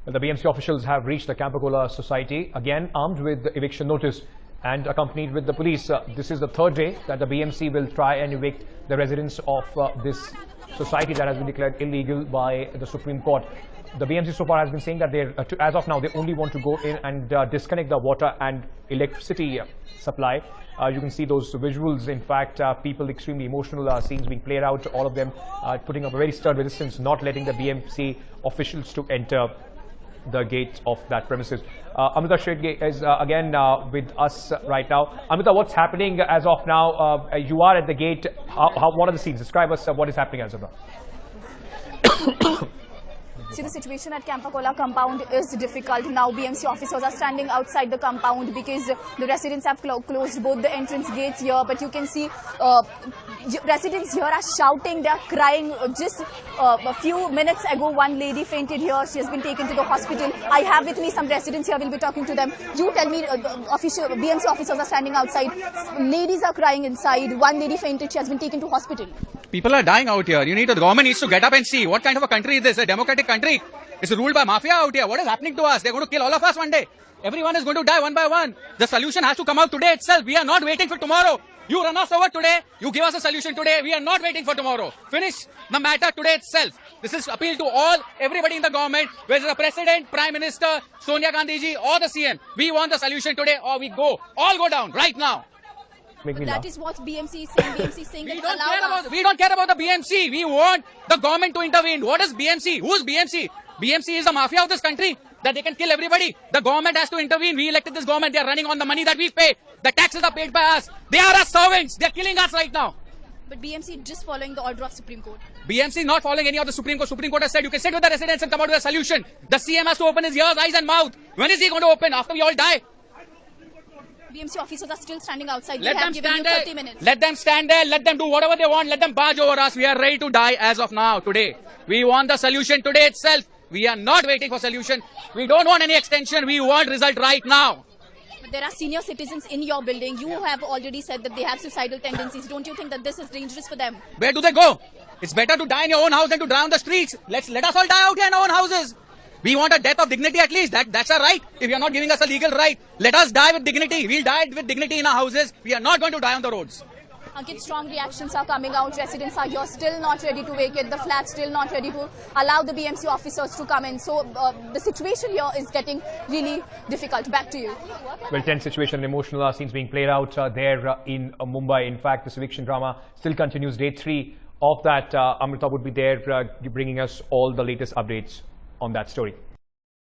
Well, the BMC officials have reached the Campacola society, again armed with the eviction notice and accompanied with the police. This is the third day that the BMC will try and evict the residents of this society that has been declared illegal by the Supreme Court. The BMC so far has been saying that they, as of now, they only want to go in and disconnect the water and electricity supply. You can see those visuals. In fact, people extremely emotional, scenes being played out, all of them putting up a very stern resistance, not letting the BMC officials to enter the gate of that premises. Amrita Shetty is again with us right now. Amrita, what's happening as of now? You are at the gate. What are the scenes? Describe us what is happening as of now. See, the situation at Campacola compound is difficult. Now BMC officers are standing outside the compound because the residents have closed both the entrance gates here. But you can see residents here are shouting, they are crying. Just a few minutes ago, one lady fainted here. She has been taken to the hospital. I have with me some residents here. We'll be talking to them. You tell me, BMC officers are standing outside. Ladies are crying inside. One lady fainted. She has been taken to hospital. People are dying out here. The government needs to get up and see what kind of a country is this, a democratic country. It's ruled by mafia out here. What is happening to us? They're going to kill all of us one day. Everyone is going to die one by one. The solution has to come out today itself. We are not waiting for tomorrow. You run us over today. You give us a solution today. We are not waiting for tomorrow. Finish the matter today itself. This is appeal to everybody in the government, whether the President, Prime Minister, Sonia Gandhi ji or the CM. We want the solution today or we all go down right now. That is what BMC is saying. BMC is saying we don't care about the BMC. We want the government to intervene. What is BMC? Who's BMC? BMC is the mafia of this country, that they can kill everybody. The government has to intervene. We elected this government. They are running on the money that we pay. The taxes are paid by us. They are our servants. They are killing us right now. But BMC just following the order of Supreme Court. BMC not following any of the Supreme Court. Supreme Court has said you can sit with the residents and come out with a solution. The CM has to open his ears, eyes and mouth. When is he going to open? After we all die? BMC officers are still standing outside. Let them stand there. 30 minutes. Let them stand there. Let them do whatever they want. Let them barge over us. We are ready to die as of now, today. We want the solution today itself. We are not waiting for solution. We don't want any extension. We want result right now. But there are senior citizens in your building. You have already said that they have suicidal tendencies. Don't you think that this is dangerous for them? Where do they go? It's better to die in your own house than to die on the streets. Let us all die out here in our own houses. We want a death of dignity at least. That's a right. If you are not giving us a legal right, let us die with dignity. We'll die with dignity in our houses. We are not going to die on the roads. Ankit, strong reactions are coming out. Residents are here still not ready to vacate. The flat still not ready to allow the BMC officers to come in. So the situation here is getting really difficult. Back to you. Well, tense situation, emotional scenes being played out there in Mumbai. In fact, this eviction drama still continues. Day 3 of that. Amrita would be there bringing us all the latest updates on that story.